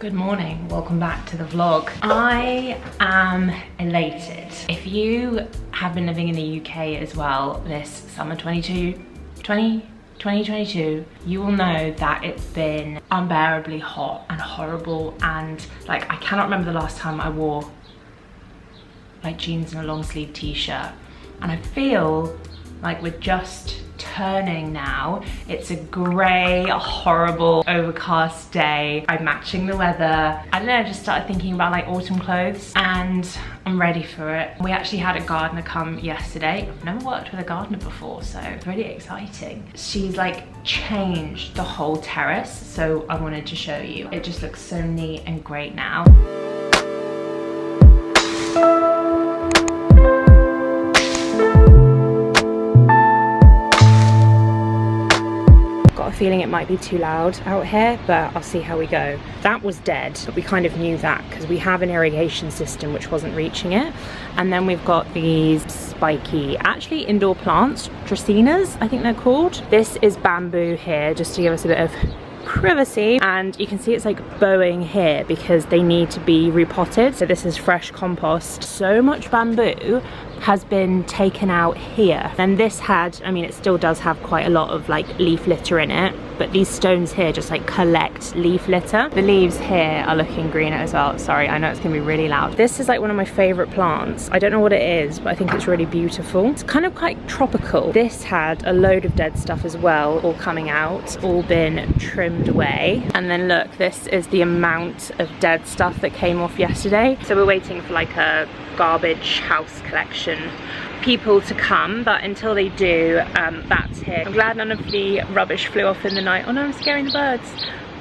Good morning, welcome back to the vlog. I am elated. If you have been living in the UK as well this summer 2022, you will know that it's been unbearably hot and horrible, and like I cannot remember the last time I wore like jeans and a long sleeve t-shirt, and I feel like we're just turning now. It's a grey, horrible, overcast day. I'm matching the weather. I don't know, I just started thinking about like autumn clothes and I'm ready for it. We actually had a gardener come yesterday. I've never worked with a gardener before, so it's really exciting. She's like changed the whole terrace, so I wanted to show you. It just looks so neat and great now. Feeling it might be too loud out here, but I'll see how we go. That was dead, but we kind of knew that because we have an irrigation system which wasn't reaching it. And then we've got these spiky, actually indoor plants, dracaenas, I think they're called. This is bamboo here, just to give us a bit of privacy, and you can see it's like bowing here because they need to be repotted. So this is fresh compost. So much bamboo has been taken out here. And this had, I mean, it still does have quite a lot of like leaf litter in it, but these stones here just like collect leaf litter. The leaves here are looking greener as well. Sorry, I know it's gonna be really loud. This is like one of my favorite plants. I don't know what it is, but I think it's really beautiful. It's kind of quite tropical. This had a load of dead stuff as well, all coming out, all been trimmed away. And then look, this is the amount of dead stuff that came off yesterday. So we're waiting for like a garbage house collection people to come, but until they do, that's here. I'm glad none of the rubbish flew off in the night. Oh no, I'm scaring the birds,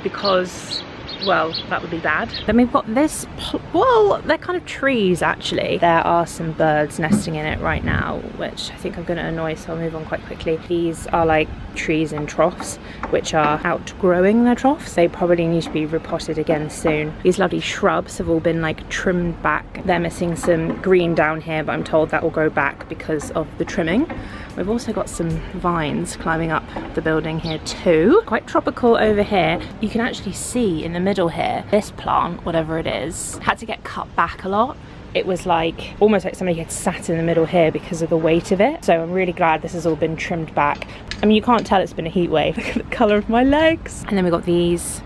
because well, that would be bad. Then we've got this, well, they're kind of trees actually. There are some birds nesting in it right now, which I think I'm gonna annoy, so I'll move on quite quickly. These are like trees in troughs, which are outgrowing their troughs. They probably need to be repotted again soon. These lovely shrubs have all been like trimmed back. They're missing some green down here, but I'm told that will grow back because of the trimming. We've also got some vines climbing up the building here too. Quite tropical over here. You can actually see in the middle here, this plant, whatever it is, had to get cut back a lot. It was like, almost like somebody had sat in the middle here because of the weight of it. So I'm really glad this has all been trimmed back. I mean, you can't tell it's been a heat wave. Look at the colour of my legs. And then we've got these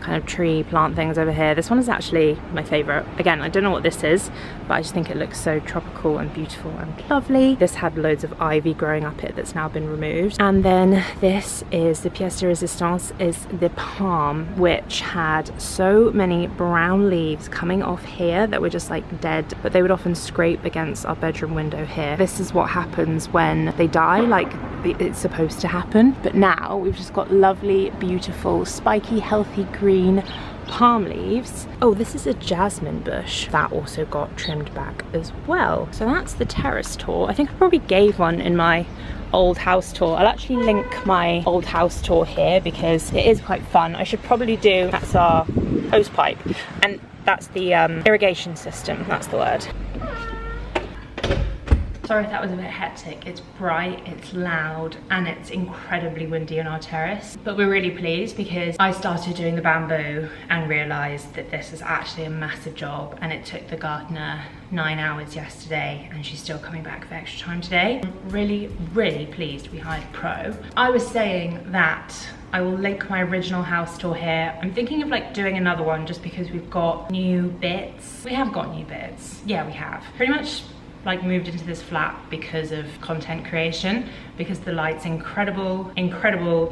kind of tree plant things over here. This one is actually my favourite. Again, I don't know what this is, but I just think it looks so tropical and beautiful and lovely. This had loads of ivy growing up it that's now been removed. And then this is the pièce de résistance, is the palm, which had so many brown leaves coming off here that were just like dead, but they would often scrape against our bedroom window here. This is what happens when they die, like it's supposed to happen. But now we've just got lovely, beautiful, spiky, healthy green palm leaves. Oh, this is a jasmine bush that also got trimmed back as well. So that's the terrace tour. I think I probably gave one in my old house tour. I'll actually link my old house tour here because it is quite fun. I should probably do, that's our hose pipe, and that's the irrigation system, that's the word. Sorry if that was a bit hectic. It's bright, it's loud, and it's incredibly windy on our terrace. But we're really pleased because I started doing the bamboo and realised that this is actually a massive job, and it took the gardener 9 hours yesterday and she's still coming back for extra time today. I'm really, really pleased we hired a pro. I was saying that I will link my original house tour here. I'm thinking of like doing another one just because we've got new bits. We have got new bits. Yeah, we have. Pretty much like moved into this flat because of content creation, because the light's incredible,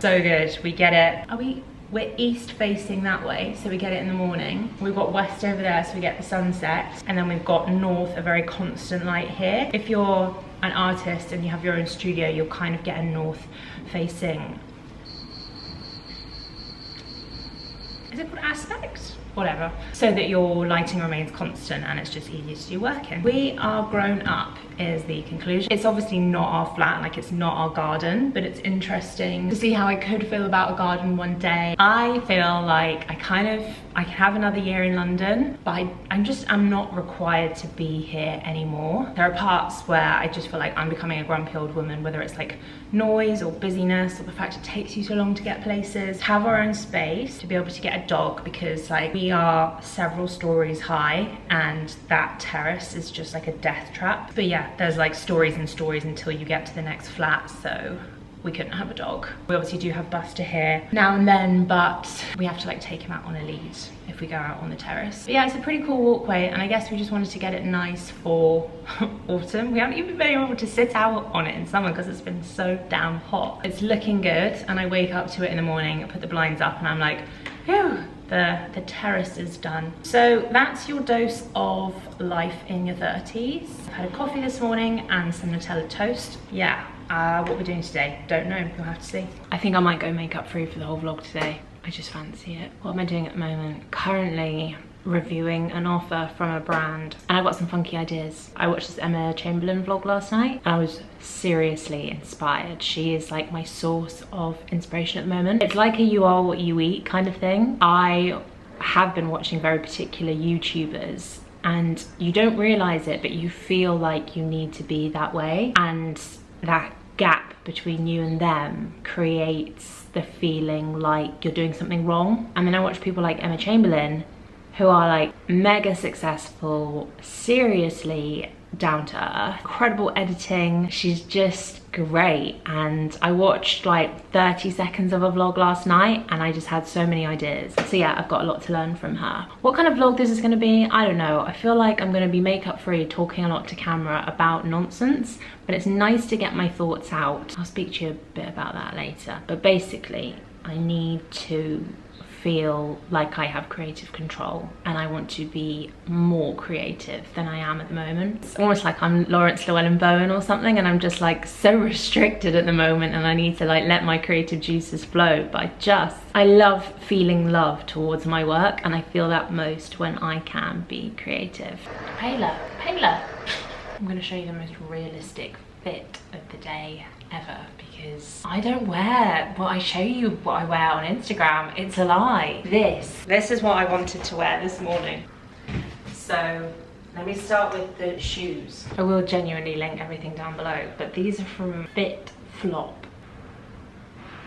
so good. We get it. We're east facing that way, so we get it in the morning. We've got west over there, so we get the sunset. And then we've got north, a very constant light here. If you're an artist and you have your own studio, you'll kind of get a north facing, is it called aspect? Whatever, so that your lighting remains constant and it's just easier to do work in. We are grown up is the conclusion. It's obviously not our flat, like it's not our garden, but it's interesting to see how I could feel about a garden one day. I feel like I can have another year in London, but I'm not required to be here anymore. There are parts where I just feel like I'm becoming a grumpy old woman, whether it's like noise or busyness or the fact it takes you so long to get places. Have our own space to be able to get a dog vlog because like we are several stories high and that terrace is just like a death trap. But yeah, there's like stories and stories until you get to the next flat, so we couldn't have a dog. We obviously do have Buster here now and then, but we have to like take him out on a lead if we go out on the terrace. But yeah, it's a pretty cool walkway, and I guess we just wanted to get it nice for autumn. We haven't even been able to sit out on it in summer because it's been so damn hot. It's looking good, and I wake up to it in the morning, I put the blinds up, and I'm like, phew, the terrace is done. So that's your dose of life in your 30s. I've had a coffee this morning and some Nutella toast. Yeah. What we're doing today, don't know, you'll have to see. I think I might go makeup free for the whole vlog today. I just fancy it. What am I doing at the moment? Currently reviewing an offer from a brand, and I've got some funky ideas. I watched this Emma Chamberlain vlog last night and I was seriously inspired. She is like my source of inspiration at the moment. It's like a you are what you eat kind of thing. I have been watching very particular YouTubers and you don't realize it, but you feel like you need to be that way, and that gap between you and them creates the feeling like you're doing something wrong. And then I watch people like Emma Chamberlain who are like mega successful, seriously down to earth, incredible editing. She's just great. And I watched like 30 seconds of a vlog last night and I just had so many ideas. So yeah, I've got a lot to learn from her. What kind of vlog this is going to be, I don't know. I feel like I'm going to be makeup free, talking a lot to camera about nonsense, but it's nice to get my thoughts out. I'll speak to you a bit about that later. But basically, I need to feel like I have creative control, and I want to be more creative than I am at the moment. It's almost like I'm Lawrence Llewellyn-Bowen or something, and I'm just like so restricted at the moment, and I need to like let my creative juices flow. But I love feeling love towards my work, and I feel that most when I can be creative. Paler. I'm going to show you the most realistic fit of the day ever, because I don't wear what I show you what I wear on Instagram. It's a lie. This is what I wanted to wear this morning. So let me start with the shoes. I will genuinely link everything down below, but these are from Fit Flop.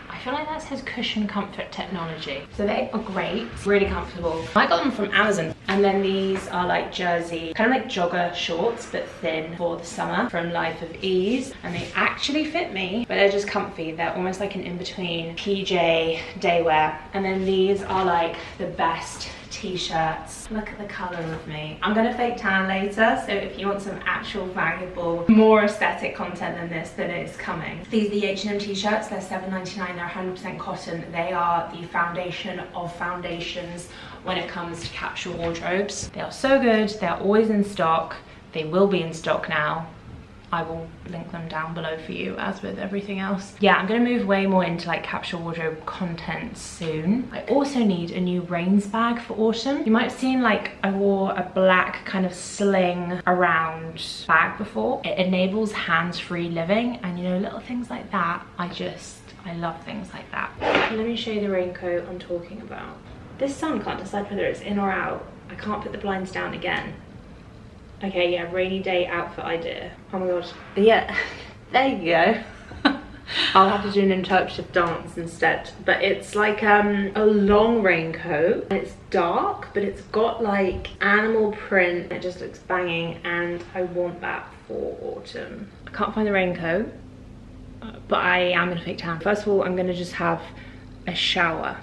I feel like that says cushion comfort technology. So they are great, really comfortable. I got them from Amazon. And then these are like jersey, kind of like jogger shorts, but thin for the summer, from Life of Ease. And they actually fit me, but they're just comfy. They're almost like an in-between PJ day wear. And then these are like the best t-shirts. Look at the color of me. I'm gonna fake tan later, so if you want some actual valuable, more aesthetic content than this, then it's coming. These are the H&M t-shirts. They're $7.99. They're 100% cotton. They are the foundation of foundations when it comes to capsule wardrobes. They are so good. They're always in stock. They will be in stock now. I will link them down below for you, as with everything else. Yeah, I'm gonna move way more into like capsule wardrobe content soon. I also need a new Reins bag for autumn. You might have seen like I wore a black kind of sling around bag before. It enables hands-free living, and you know, little things like that, I love things like that. Let me show you the raincoat I'm talking about. This sun can't decide whether it's in or out. I can't put the blinds down again. Okay, yeah, rainy day outfit idea. Oh my god. But yeah, there you go. I'll have to do an interpretive dance instead. But it's like a long raincoat. And it's dark, but it's got like animal print. It just looks banging, and I want that for autumn. I can't find the raincoat, but I am gonna fake tan. First of all, I'm gonna just have a shower.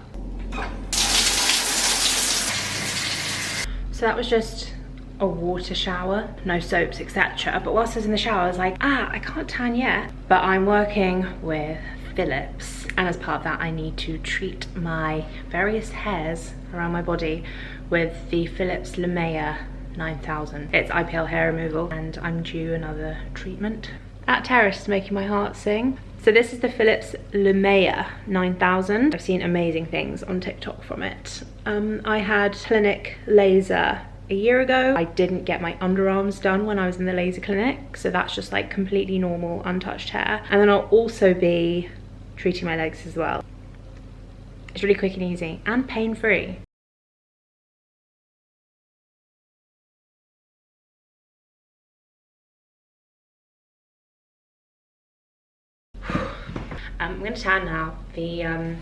So that was just a water shower, no soaps, etc. But whilst I was in the shower, I was like, I can't tan yet. But I'm working with Philips, and as part of that, I need to treat my various hairs around my body with the Philips Lumea 9000. It's IPL hair removal, and I'm due another treatment. That terrace is making my heart sing. So this is the Philips Lumea 9000. I've seen amazing things on TikTok from it. I had clinic laser a year ago. I didn't get my underarms done when I was in the laser clinic, so that's just like completely normal, untouched hair. And then I'll also be treating my legs as well. It's really quick and easy and pain-free. I'm gonna tan now. The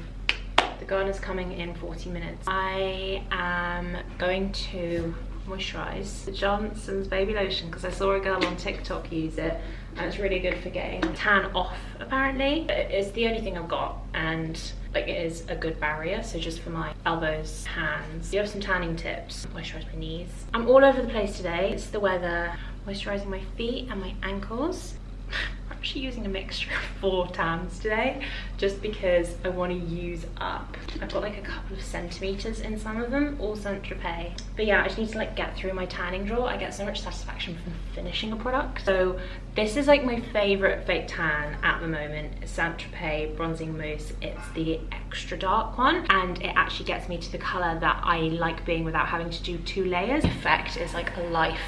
The gardener's coming in 40 minutes. I am going to moisturize the Johnson's baby lotion because I saw a girl on TikTok use it and it's really good for getting tan off apparently. It's the only thing I've got and like it is a good barrier, so just for my elbows, hands. Do you have some tanning tips? Moisturize my knees. I'm all over the place today. It's the weather. Moisturizing my feet and my ankles. I'm actually using a mixture of 4 tans today just because I want to use up. I've got like a couple of centimeters in some of them, all Saint-Tropez. But yeah, I just need to like get through my tanning drawer. I get so much satisfaction from finishing a product. So this is like my favorite fake tan at the moment. It's Saint-Tropez Bronzing Mousse. It's the extra dark one and it actually gets me to the color that I like being without having to do 2 layers. The effect is like a life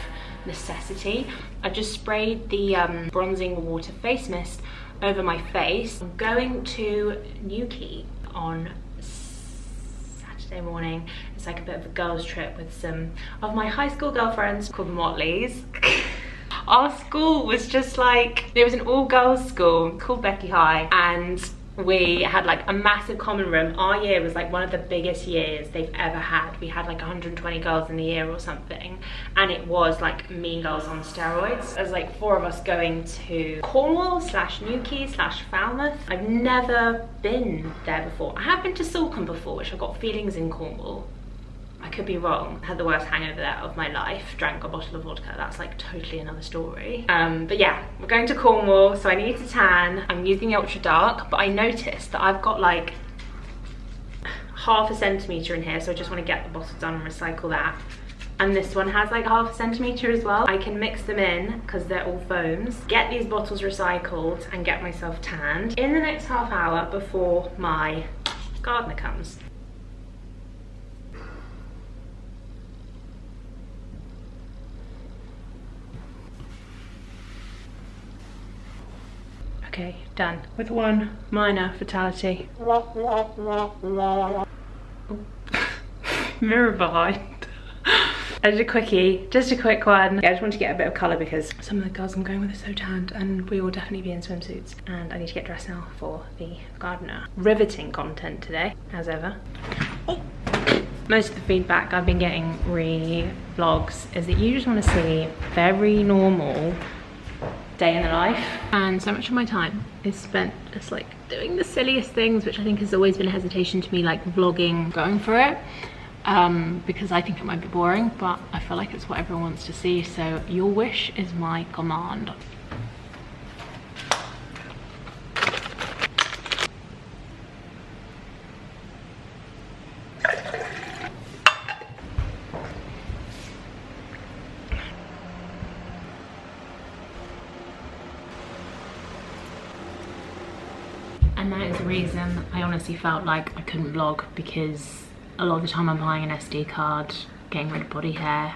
necessity. I've just sprayed the bronzing water face mist over my face. I'm going to Newquay on Saturday morning. It's like a bit of a girls trip with some of my high school girlfriends called the Mollies. Our school was just like, it was an all-girls school called Becky High and we had like a massive common room. Our year was like one of the biggest years they've ever had. We had like 120 girls in the year or something and it was like Mean Girls on steroids. There's like 4 of us going to Cornwall / Newquay / Falmouth. I've never been there before. I have been to Salcombe before, which I've got feelings in Cornwall. I could be wrong. Had the worst hangover there of my life. Drank a bottle of vodka. That's like totally another story. But yeah, we're going to Cornwall, so I need to tan. I'm using the ultra dark, but I noticed that I've got like ½ centimeter in here, so I just want to get the bottle done and recycle that. And this one has like ½ centimeter as well. I can mix them in because they're all foams. Get these bottles recycled and get myself tanned in the next ½ hour before my gardener comes. Okay, done. With 1 minor fatality. Mirror behind. I did a quickie, just a quick one. Yeah, I just want to get a bit of colour because some of the girls I'm going with are so tanned and we will definitely be in swimsuits. And I need to get dressed now for the gardener. Riveting content today, as ever. Most of the feedback I've been getting re-vlogs is that you just want to see very normal day in the life, and so much of my time is spent just like doing the silliest things, which I think has always been a hesitation to me, like vlogging, going for it, because I think it might be boring, but I feel like it's what everyone wants to see, so your wish is my command. And that is the reason I honestly felt like I couldn't vlog, because a lot of the time I'm buying an SD card, getting rid of body hair,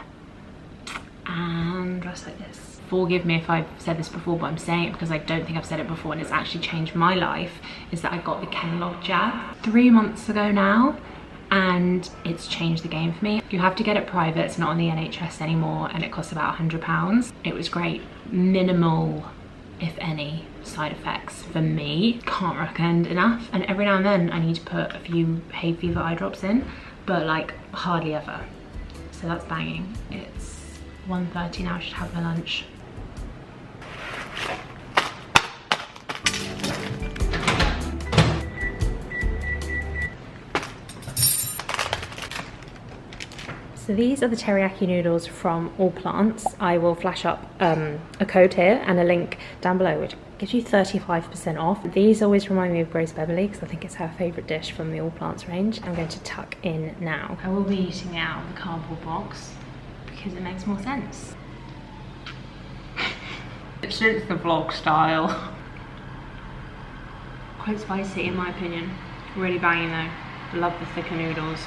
and dressed like this. Forgive me if I've said this before, but I'm saying it because I don't think I've said it before and it's actually changed my life, is that I got the Kenlog jab 3 months ago now, and it's changed the game for me. You have to get it private, it's not on the NHS anymore, and it costs about £100. It was great, minimal, if any, side effects for me. Can't recommend enough. And every now and then I need to put a few hay fever eye drops in, but like hardly ever. So that's banging. It's 1:30 now, I should have my lunch. So these are the teriyaki noodles from All Plants. I will flash up a code here and a link down below which gives you 35% off. These always remind me of Grace Beverly because I think it's her favourite dish from the All Plants range. I'm going to tuck in now. I will be eating it out of the cardboard box because it makes more sense. It suits the vlog style. Quite spicy in my opinion. Really banging though. Love the thicker noodles.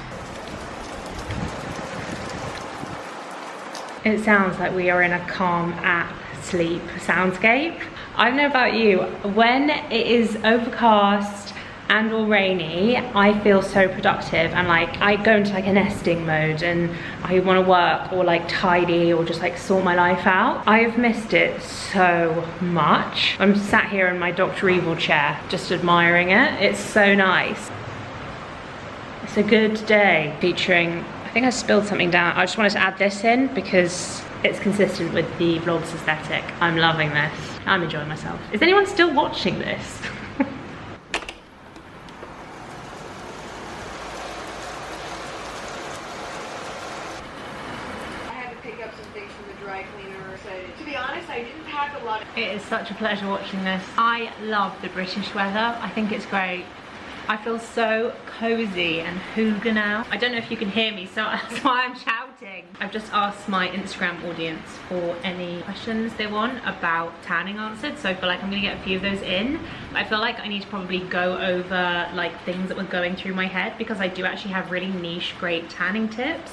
It sounds like we are in a calm sleep soundscape. I don't know about you, when it is overcast and or rainy, I feel so productive and like I go into like a nesting mode and I want to work or like tidy or just like sort my life out. I've missed it so much. I'm sat here in my Dr. Evil chair just admiring it. It's so nice. It's a good day featuring, I think I spilled something down. I just wanted to add this in because it's consistent with the vlog's aesthetic. I'm loving this. I'm enjoying myself. Is anyone still watching this? It is such a pleasure watching this. I love the British weather. I think it's great. I feel so cozy and hygge now. I don't know if you can hear me, so that's why I'm shouting. I've just asked my Instagram audience for any questions they want about tanning answered, so I feel like I'm gonna get a few of those in. But I feel like I need to probably go over like things that were going through my head, because I do actually have really niche, great tanning tips,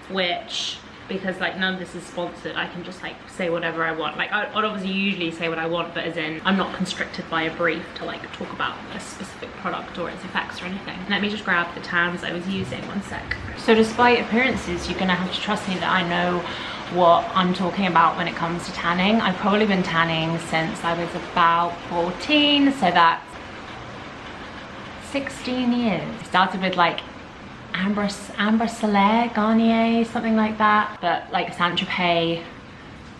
which, because like none of this is sponsored, I can just like say whatever I want. Like I'd obviously usually say what I want, but as in I'm not constricted by a brief to like talk about a specific product or its effects or anything. Let me just grab the tans I was using, one sec. So despite appearances, you're gonna have to trust me that I know what I'm talking about when it comes to tanning. I've probably been tanning since I was about 14, so that's 16 years. I started with like Amber Soleil, Garnier, something like that. But like Saint-Tropez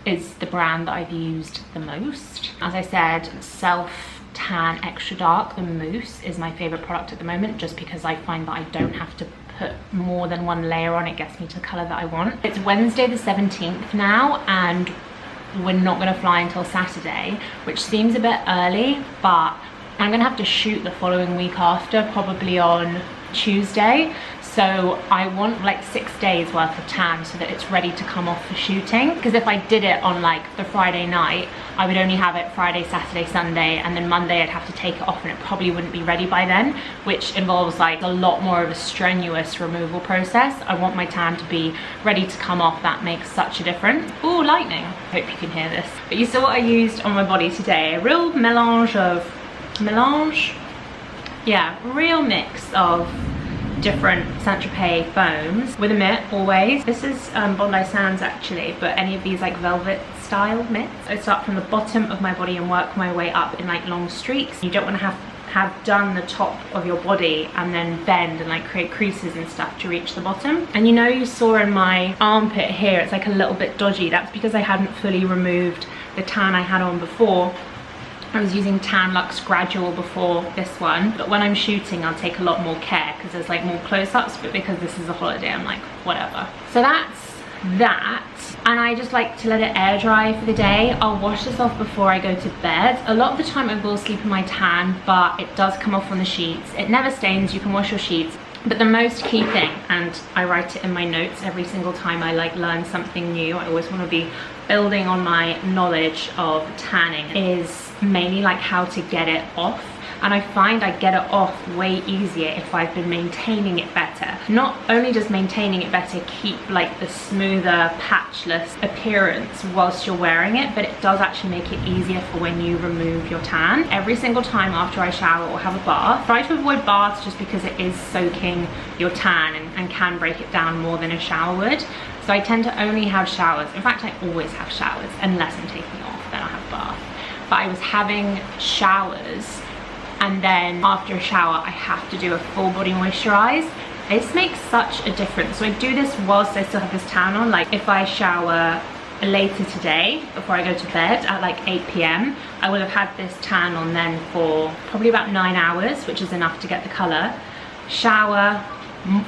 is the brand that I've used the most. As I said, Self Tan Extra Dark, the mousse, is my favorite product at the moment, just because I find that I don't have to put more than one layer on. It gets me to the color that I want. It's Wednesday the 17th now, and we're not gonna fly until Saturday, which seems a bit early, but I'm gonna have to shoot the following week after, probably on Tuesday. So I want like 6 days worth of tan so that it's ready to come off for shooting. Because if I did it on like the Friday night, I would only have it Friday, Saturday, Sunday, and then Monday I'd have to take it off and it probably wouldn't be ready by then, which involves like a lot more of a strenuous removal process. I want my tan to be ready to come off. That makes such a difference. Ooh, lightning. Hope you can hear this. But you saw what I used on my body today. A real real mix of different Saint-Tropez foams with a mitt always. This is Bondi Sands actually, but any of these like velvet style mitts. I start from the bottom of my body and work my way up in like long streaks. You don't want to have done the top of your body and then bend and like create creases and stuff to reach the bottom. And you saw in my armpit here, it's like a little bit dodgy. That's because I hadn't fully removed the tan I had on before. I was using Tan Luxe Gradual before this one, but when I'm shooting I'll take a lot more care because there's like more close-ups, but because this is a holiday I'm like whatever. So that's that, and I just like to let it air dry for the day. I'll wash this off before I go to bed. A lot of the time I will sleep in my tan, but it does come off on the sheets. It never stains, you can wash your sheets. But the most key thing, and I write it in my notes every single time I like learn something new, I always want to be building on my knowledge of tanning, is mainly like how to get it off. And I find I get it off way easier if I've been maintaining it better. Not only does maintaining it better keep like the smoother, patchless appearance whilst you're wearing it, but it does actually make it easier for when you remove your tan. Every single time after I shower or have a bath, try to avoid baths just because it is soaking your tan and can break it down more than a shower would. So I tend to only have showers. In fact, I always have showers unless I'm taking off, then I'll have a bath. But I was having showers, and then after a shower I have to do a full body moisturize. This makes such a difference. So I do this whilst I still have this tan on. Like if I shower later today before I go to bed at like 8 p.m, I will have had this tan on then for probably about 9 hours, which is enough to get the color. Shower,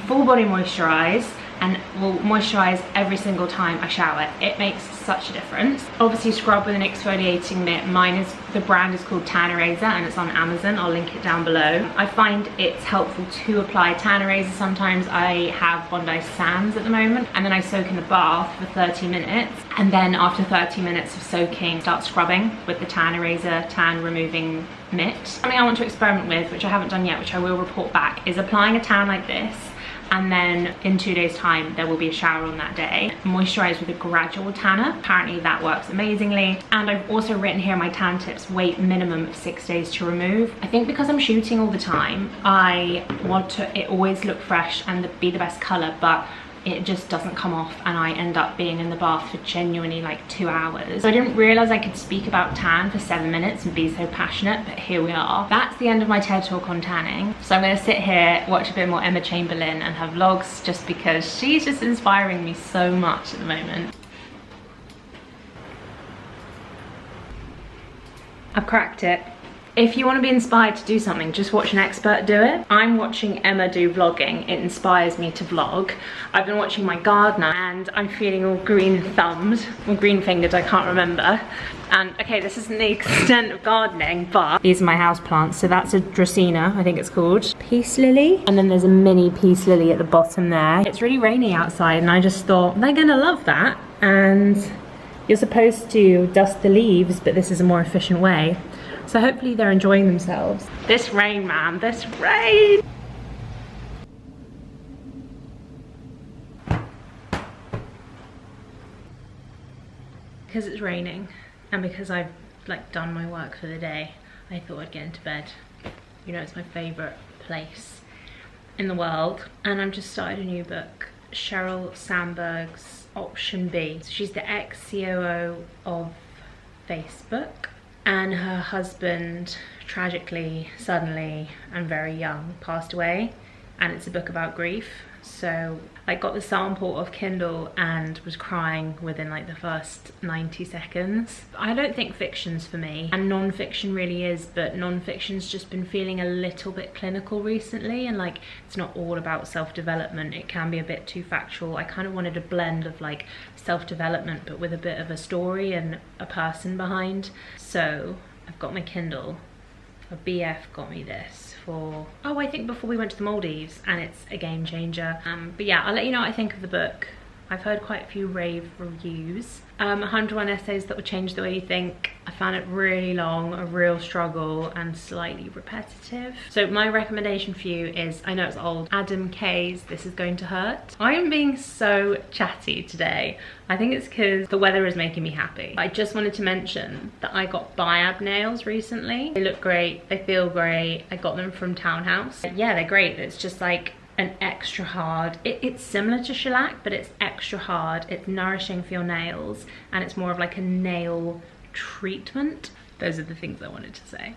full body moisturize, and will moisturize every single time I shower. It makes such a difference. Obviously scrub with an exfoliating mitt. The brand is called Tanneraiser and it's on Amazon. I'll link it down below. I find it's helpful to apply Tanneraiser. Sometimes I have Bondi Sands at the moment, and then I soak in the bath for 30 minutes. And then after 30 minutes of soaking, start scrubbing with the Tanneraiser tan removing mitt. Something I want to experiment with, which I haven't done yet, which I will report back, is applying a tan like this, and then in 2 days time there will be a shower on that day. Moisturize with a gradual tanner. Apparently that works amazingly. And I've also written here in my tan tips, wait minimum of 6 days to remove. I think because I'm shooting all the time, I want to it always look fresh and be the best color, but it just doesn't come off, and I end up being in the bath for genuinely like 2 hours. So I didn't realize I could speak about tan for 7 minutes and be so passionate, but here we are. That's the end of my TED talk on tanning. So I'm gonna sit here, watch a bit more Emma Chamberlain and her vlogs, just because she's just inspiring me so much at the moment. I've cracked it. If you want to be inspired to do something, just watch an expert do it. I'm watching Emma do vlogging. It inspires me to vlog. I've been watching my gardener and I'm feeling all green thumbed, or green fingered, I can't remember. And okay, this isn't the extent of gardening, but these are my house plants. So that's a Dracaena, I think it's called. Peace lily. And then there's a mini peace lily at the bottom there. It's really rainy outside and I just thought, they're gonna love that. And you're supposed to dust the leaves, but this is a more efficient way. So hopefully they're enjoying themselves. This rain, man, this rain! Because it's raining and because I've like done my work for the day, I thought I'd get into bed. You know, it's my favorite place in the world. And I've just started a new book, Sheryl Sandberg's Option B. So she's the ex-COO of Facebook. And her husband, tragically, suddenly, and very young, passed away. And it's a book about grief. So I got the sample of Kindle and was crying within like the first 90 seconds. I don't think fiction's for me, and non-fiction really is, but non-fiction's just been feeling a little bit clinical recently, and like it's not all about self-development. It can be a bit too factual. I kind of wanted a blend of like self-development but with a bit of a story and a person behind. So I've got my Kindle. A BF got me this for, oh, I think before we went to the Maldives, and it's a game changer. But yeah, I'll let you know what I think of the book. I've heard quite a few rave reviews. 101 essays that will change the way you think. I found it really long, a real struggle, and slightly repetitive. So my recommendation for you is, I know it's old, Adam Kay's This Is Going to Hurt. I am being so chatty today. I think it's because the weather is making me happy. I just wanted to mention that I got biab nails recently. They look great, they feel great. I got them from Townhouse. Yeah, they're great. It's just like an extra hard, it's similar to shellac, but it's extra hard. It's nourishing for your nails, and it's more of like a nail treatment. Those are the things I wanted to say.